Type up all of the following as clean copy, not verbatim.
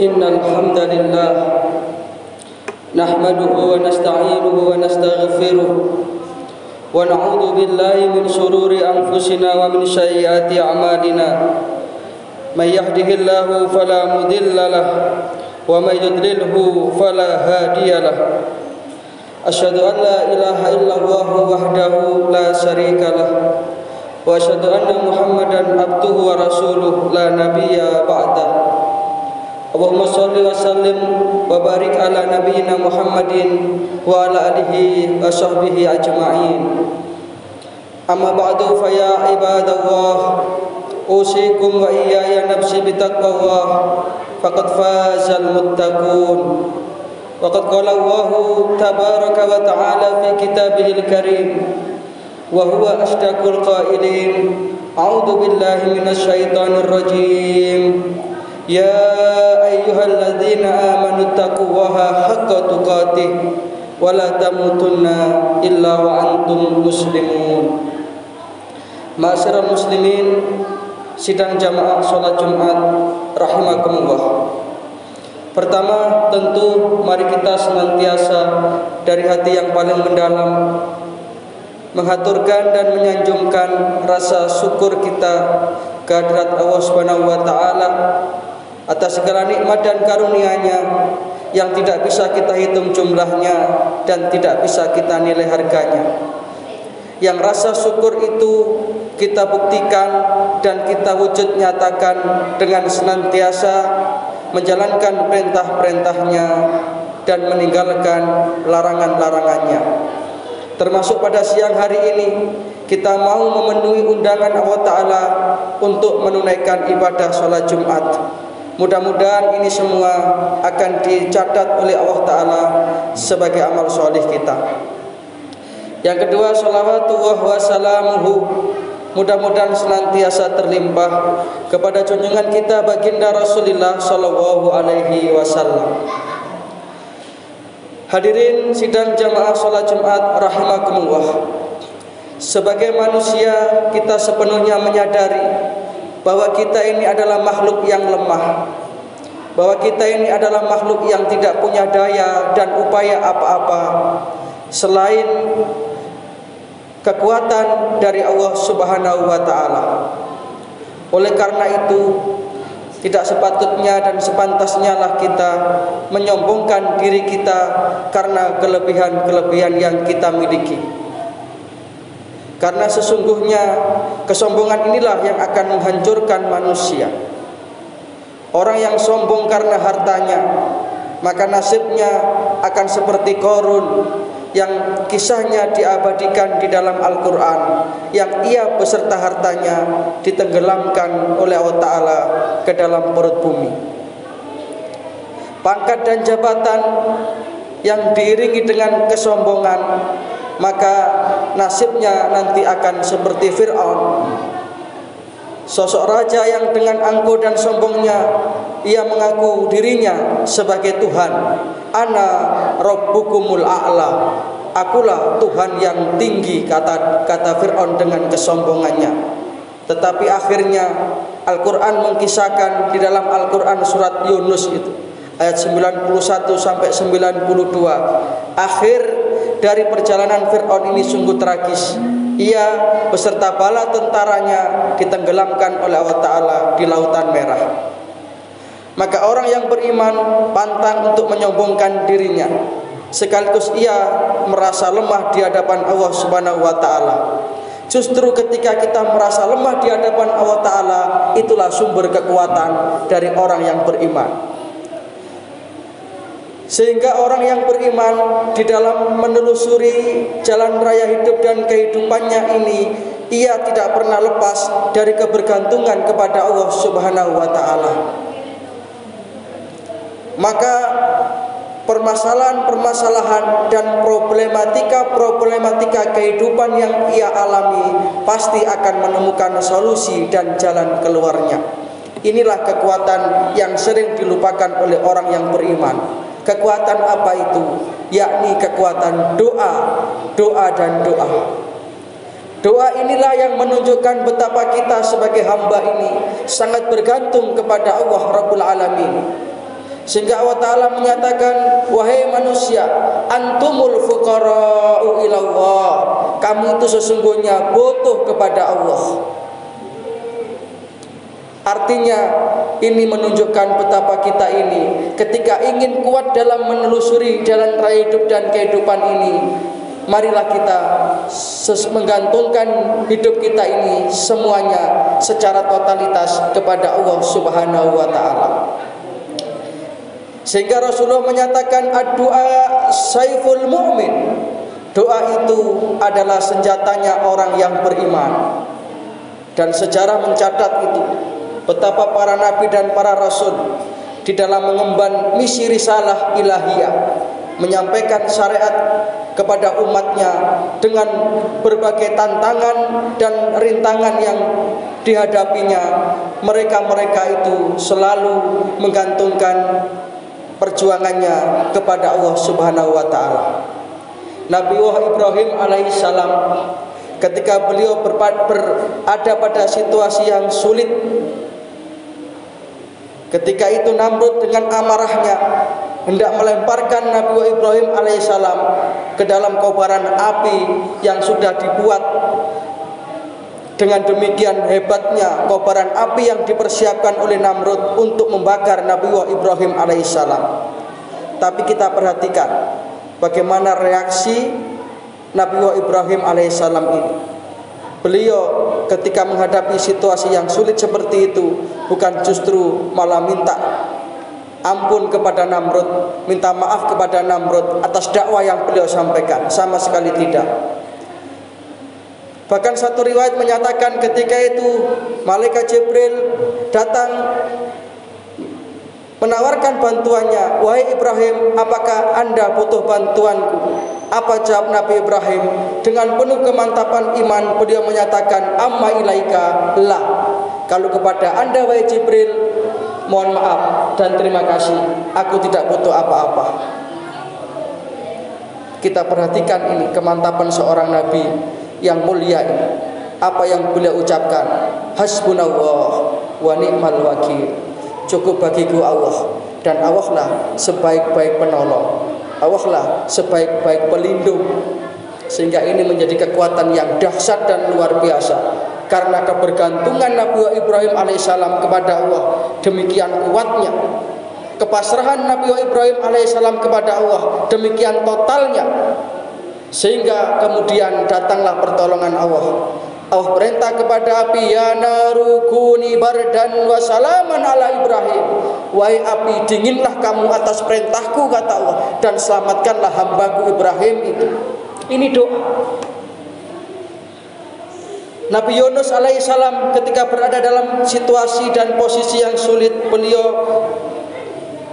Innal hamdalillah nahmaduhu wa nasta'inuhu wa nastaghfiruh wa na'udzu billahi min shururi anfusina wa min sayyiati a'malina. May yahdihillahu fala mudilla lahu wa may yudlilhu fala hadiya lahu. Asyhadu an la ilaha illallah wahdahu la syarika lahu wa asyhadu anna Muhammadan abduhu wa rasuluh la nabiyya ba'da. Allahumma sholli wa sallim wa barik ala nabiyyina Muhammadin wa ala alihi wa sahbihi ajma'in. Amma ba'du fa ya ibadallah, usikum wa iyaya nafsi bitaqwallah, faqad fazal muttaqun. Wa qad qala Allahu tabaraka wa ta'ala fi kitabihil karim wa huwa asdaqul qailin. A'udzu billahi minasy syaithanir rajim. Ya ayyuhalladzina amanu taqullaha haqqa tuqatih wa la tamutunna illa wa antum muslimun. Ma'asyiral muslimin, sidang jamaah salat Jumat rahimakumullah. Pertama, tentu mari kita senantiasa dari hati yang paling mendalam menghaturkan dan menyanjungkan rasa syukur kita kehadirat Allah Subhanahu wa taala atas segala nikmat dan karunia-Nya yang tidak bisa kita hitung jumlahnya dan tidak bisa kita nilai harganya. Yang rasa syukur itu kita buktikan dan kita wujud nyatakan dengan senantiasa menjalankan perintah-perintahnya dan meninggalkan larangan-larangannya. Termasuk pada siang hari ini kita mau memenuhi undangan Allah Ta'ala untuk menunaikan ibadah sholat Jumat. Mudah-mudahan ini semua akan dicatat oleh Allah Ta'ala sebagai amal soleh kita. Yang kedua, sholawatullah wa salamuhu, mudah-mudahan senantiasa terlimpah kepada junjungan kita baginda Rasulullah sallallahu alaihi wasallam. Hadirin sidang jamaah salat Jumat rahimakumullah. Sebagai manusia kita sepenuhnya menyadari bahwa kita ini adalah makhluk yang lemah, bahwa kita ini adalah makhluk yang tidak punya daya dan upaya apa-apa selain kekuatan dari Allah Subhanahu wa taala. Oleh karena itu, tidak sepatutnya dan sepantasnya lah kita menyombongkan diri kita karena kelebihan-kelebihan yang kita miliki. Karena sesungguhnya kesombongan inilah yang akan menghancurkan manusia. Orang yang sombong karena hartanya, maka nasibnya akan seperti Qarun yang kisahnya diabadikan di dalam Al-Quran, yang ia beserta hartanya ditenggelamkan oleh Allah Ta'ala ke dalam perut bumi. Pangkat dan jabatan yang diiringi dengan kesombongan, maka nasibnya nanti akan seperti Fir'aun, sosok raja yang dengan angkuh dan sombongnya ia mengaku dirinya sebagai Tuhan. Ana rabbukumul a'la, akulah Tuhan yang tinggi, kata Fir'aun dengan kesombongannya. Tetapi akhirnya Al-Quran mengisahkan di dalam Al-Quran surat Yunus itu ayat 91 sampai 92, akhir dari perjalanan Fir'aun ini sungguh tragis. Ia beserta bala tentaranya ditenggelamkan oleh Allah Ta'ala di Lautan Merah. Maka orang yang beriman pantang untuk menyombongkan dirinya, sekaligus ia merasa lemah di hadapan Allah Subhanahu wa taala. Justru ketika kita merasa lemah di hadapan Allah Ta'ala, itulah sumber kekuatan dari orang yang beriman. Sehingga orang yang beriman di dalam menelusuri jalan raya hidup dan kehidupannya ini, ia tidak pernah lepas dari kebergantungan kepada Allah Subhanahu wa taala. Maka permasalahan-permasalahan dan problematika kehidupan yang ia alami pasti akan menemukan solusi dan jalan keluarnya. Inilah kekuatan yang sering dilupakan oleh orang yang beriman. Kekuatan apa itu? Yakni kekuatan doa, doa dan doa. Doa inilah yang menunjukkan betapa kita sebagai hamba ini sangat bergantung kepada Allah Rabbul Alamin. Sehingga Allah Ta'ala menyatakan, wahai manusia, antumul fuqara'u ilallah, kamu itu sesungguhnya butuh kepada Allah. Artinya ini menunjukkan betapa kita ini ketika ingin kuat dalam menelusuri jalan raya hidup dan kehidupan ini, marilah kita menggantungkan hidup kita ini semuanya secara totalitas kepada Allah Subhanahu wa Ta'ala. Sehingga Rasulullah menyatakan, ad-du'a saiful mu'min, doa itu adalah senjatanya orang yang beriman. Dan sejarah mencatat itu, betapa para nabi dan para rasul di dalam mengemban misi risalah ilahiyah, menyampaikan syariat kepada umatnya dengan berbagai tantangan dan rintangan yang dihadapinya. Mereka-mereka itu selalu menggantungkan perjuangannya kepada Allah Subhanahu wa Ta'ala. Nabi Ibrahim alaihissalam, ketika beliau berada pada situasi yang sulit, ketika itu Namrud dengan amarahnya hendak melemparkan Nabi Ibrahim alaihissalam ke dalam kobaran api yang sudah dibuat. Dengan demikian hebatnya kobaran api yang dipersiapkan oleh Namrud untuk membakar Nabi Ibrahim alaihissalam. Tapi kita perhatikan bagaimana reaksi Nabi Ibrahim alaihissalam ini. Beliau ketika menghadapi situasi yang sulit seperti itu, bukan justru malah minta ampun kepada Namrud, minta maaf kepada Namrud atas dakwah yang beliau sampaikan, sama sekali tidak. Bahkan satu riwayat menyatakan ketika itu malaikat Jibril datang menawarkan bantuannya. Wahai Ibrahim, apakah Anda butuh bantuanku? Apa jawab Nabi Ibrahim? Dengan penuh kemantapan iman beliau menyatakan, amma ilaika la. Kalau kepada Anda wahai Jibril, mohon maaf dan terima kasih, aku tidak butuh apa-apa. Kita perhatikan ini kemantapan seorang nabi yang mulia ini. Apa yang beliau ucapkan, hasbunallah wa ni'mal wakil, cukup bagiku Allah, dan Allah lah sebaik-baik penolong, Allah lah sebaik-baik pelindung. Sehingga ini menjadi kekuatan yang dahsyat dan luar biasa, karena kebergantungan Nabi Ibrahim alaihissalam kepada Allah demikian kuatnya, kepasrahan Nabi Ibrahim alaihissalam kepada Allah demikian totalnya, sehingga kemudian datanglah pertolongan Allah. Allah perintah kepada api, ya naru kuni bardan wa salaman ala Ibrahim, wahai api dinginlah kamu atas perintahku kata Allah, dan selamatkanlah hambaku Ibrahim itu. Ini doa. Nabi Yunus alaihissalam ketika berada dalam situasi dan posisi yang sulit, beliau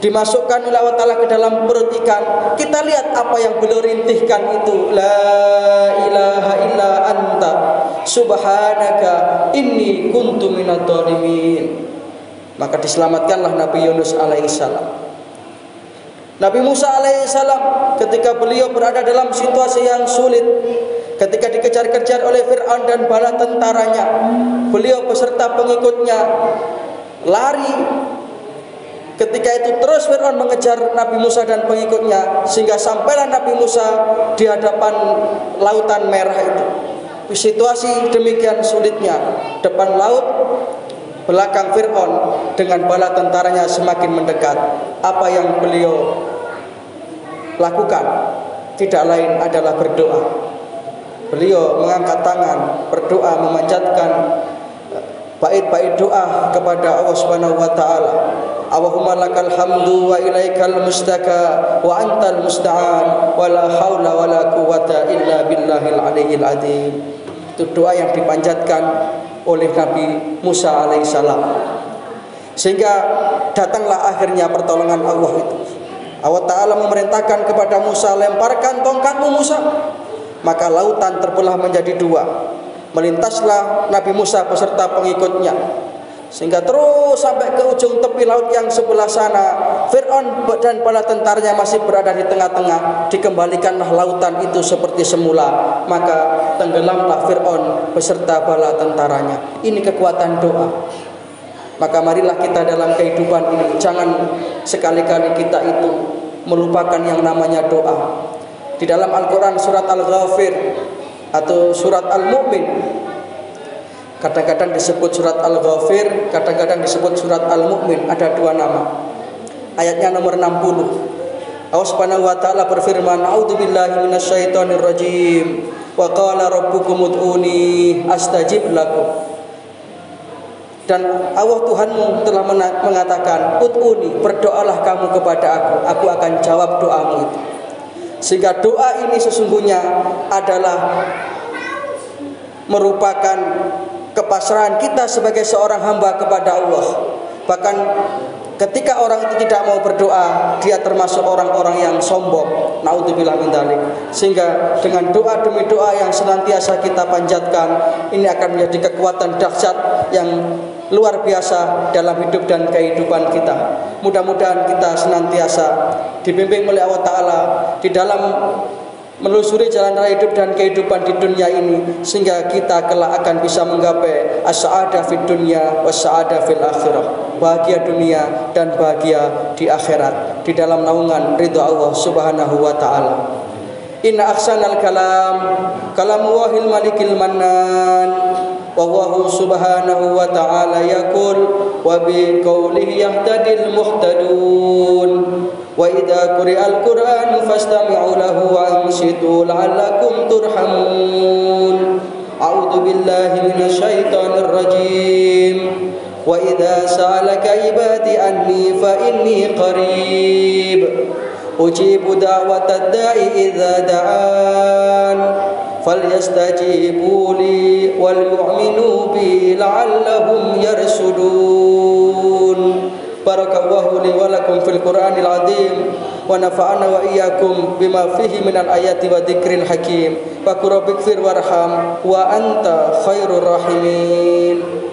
dimasukkan oleh Allah Ta'ala ke dalam perut ikan. Kita lihat apa yang beliau rintihkan itu, la ilaha illa anta subhanaka inni kuntu minadh dhalimin. Maka diselamatkanlah Nabi Yunus alaihissalam. Nabi Musa alaihissalam ketika beliau berada dalam situasi yang sulit, ketika dikejar-kejar oleh Fir'aun dan bala tentaranya, beliau beserta pengikutnya lari. Ketika itu terus Fir'aun mengejar Nabi Musa dan pengikutnya, sehingga sampailah Nabi Musa di hadapan lautan merah itu. Situasi demikian sulitnya, depan laut, belakang Fir'aun dengan bala tentaranya semakin mendekat. Apa yang beliau lakukan tidak lain adalah berdoa. Beliau mengangkat tangan, berdoa, memanjatkan bait-bait doa kepada Allah Subhanahu wa Ta'ala. Allahumma lakal hamdu wa ilaikal mustaka wa antal musta'an wa la haula wa la quwata illa billahil aliyyil azim. Itu doa yang dipanjatkan oleh Nabi Musa alaihissalam. Sehingga datanglah akhirnya pertolongan Allah itu. Allah Ta'ala memerintahkan kepada Musa, lemparkan tongkatmu Musa. Maka lautan terbelah menjadi dua. Melintaslah Nabi Musa beserta pengikutnya, sehingga terus sampai ke ujung tepi laut yang sebelah sana. Fir'aun dan bala tentaranya masih berada di tengah-tengah. Dikembalikanlah lautan itu seperti semula. Maka tenggelamlah Fir'aun beserta bala tentaranya. Ini kekuatan doa. Maka marilah kita dalam kehidupan ini jangan sekali-kali kita itu melupakan yang namanya doa. Di dalam Al-Quran surat Al-Ghafir atau surat Al-Mu'min, kadang-kadang disebut surat Al-Ghafir, kadang-kadang disebut surat Al-Mu'min, ada dua nama. Ayatnya nomor 60. Allah Subhanahu wa taala berfirman, "A'udzubillahi minasyaitonirrajim. Wa qala rabbukum ud'uni astajib lakum." Dan Allah Tuhanmu telah mengatakan, "Ud'uni, berdoalah kamu kepada aku akan jawab doamu itu." Sehingga doa ini sesungguhnya adalah merupakan kepasrahan kita sebagai seorang hamba kepada Allah. Bahkan ketika orang itu tidak mau berdoa, dia termasuk orang-orang yang sombong. Naudzubillah min dzalik. Sehingga dengan doa demi doa yang senantiasa kita panjatkan, ini akan menjadi kekuatan dahsyat yang luar biasa dalam hidup dan kehidupan kita. Mudah-mudahan kita senantiasa dibimbing oleh Allah Ta'ala di dalam melusuri jalan raya hidup dan kehidupan di dunia ini, sehingga kita kelak akan bisa menggapai as-sa'adah fid dunya was-sa'adah fil akhirah, bahagia dunia dan bahagia di akhirat, di dalam naungan ridha Allah Subhanahu wa taala. Inna ahsanal kalam kalamullahil malikil mannan, wallahu subhanahu wa ta'ala yaqul wa bi qawlihi yahtadil muhtadun. Wa idza quri'al Qur'anu fastami'u lahu wa ansitu la'allakum turhamun. A'udzu billahi minasyaitonir rajim. Wa idza sa'alaka ibadi anni fa inni qarib ujibu da'watad da'i idza da'an falyastajibu li wal yu'minu bi la'allahum yarsudun. Barakallahu li wa lakum fil Qur'anil azim wa nafa'ana wa iyyakum bima fihi minal ayati wa dzikril hakim. Wa qur rabbighfir warham wa anta khairur rahimin.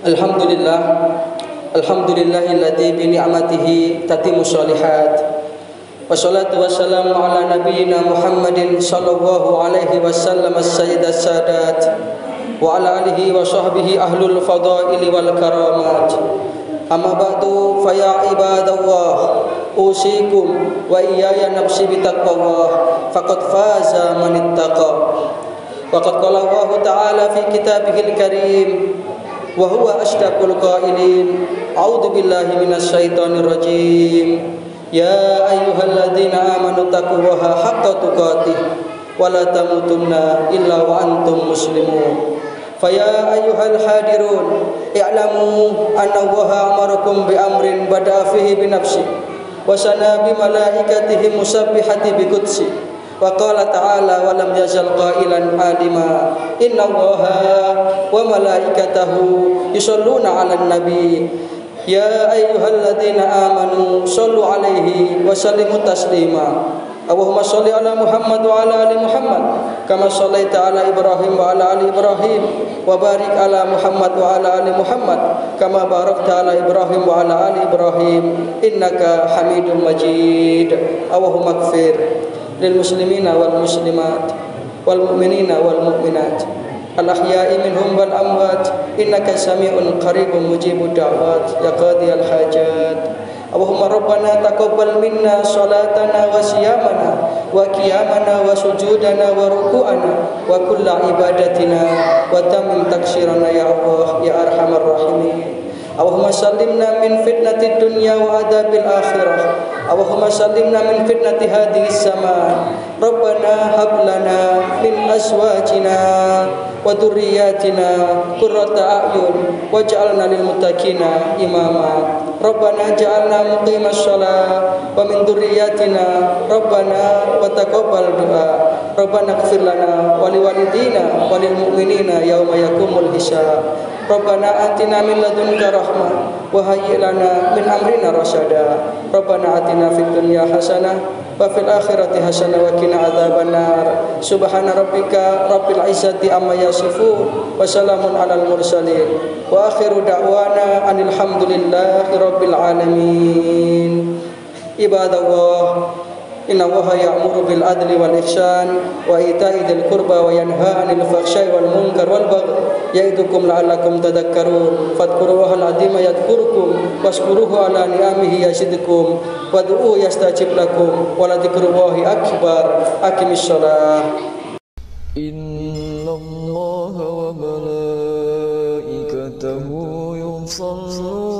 Alhamdulillah, alhamdulillahilladzi bi ni'matihi tatimmu sholihat. Wassalatu wassalamu ala nabiyyina Muhammadin sallallahu alaihi wasallam as-sayyidat sadat wa ala alihi wa sahbihi ahlul fadaili wal karamat. Amma ba'du fa ya ibadallah, usikum wa iyaya nafsi bi taqwallah faqad faza man ittaqa. Wa qad qala Allah ta'ala fi kitabihil karim wa huwa asdaqul qailin. A'udzu billahi minasyaitonir rajim. Ya ayyuhalladzina amanu taqullaha haqqa tuqatih wa la tamutunna illa wa antum muslimun. Faya ayyuhal hadirun i'lamu anna Allaha amarakum bi amrin bada'a fihi bi nafsi wa sana bi malaikatihi musabbihati bi qudsi. Wa qala ta'ala wa lam yazal qailan alima inna Allaha wa malaikatahu yusholluna 'alan nabi ya ayyuhalladzina amanu shollu 'alaihi wa sallimu taslima. Allahumma sholli ala Muhammad wa ala ali Muhammad kama shallaita ala Ibrahim wa ala ali Ibrahim wa barik ala Muhammad wa ala ali Muhammad kama barakta ala Ibrahim wa ala ali Ibrahim innaka Hamidum Majid. Allahumma ighfir lil muslimina wal muslimat wal mu'minina wal mu'minat al ahya'i minhum wal amwat innaka sami'un qaribun mujibud da'wat ya qadiyal hajat. Allahumma rabbana taqabbal minna salatana wa siyamana wa qiyamana wa sujudana wa ruku'ana wa kulla ibadatina wa tamim taksirana ya Allah ya arhamar rahimin. Allahumma sallimna min fitnatid dunya wa adabil akhirah. Allahumma sallimna min fitnati hadhihi zaman. Rabbana hab lana min azwajina wa dhurriyyatina qurrata a'yun waj'alna lil muttaqina imama. Rabbana ja'alna muqimash shalah wa min dhurriyyatina Rabbana wa taqabbal du'a. Rabbana ighfir lana wa liwalidina walil mu'minina yauma yaqumul hisab. Rabbana atina min ladunka rahmah wa hayyi lana min amrina rasyada. Rabbana atina fid dunya hasanah wa fil akhirati hasanah wa qina adzabannar. Subhana rabbika rabbil izzati amma yasifun wa salamun alal mursalin wa akhiru da'wana anil hamdulillahi rabbil alamin. Ibadallah, inna Allaha ya'muru bil adli wal ihsan wa ita'i dzil qurba wa yanha 'anil fahsya'i wal munkar wal baghi ya'idukum la'allakum tadhakkarun. Fadhkurullahal 'azima yadhkurkum washkuruhu 'ala ni'amihi yazidkum wad'uhu yastajib lakum wa la dzikrullahi akbar. Aqimis shalah. Innallaha wa malaikatahu yusholluna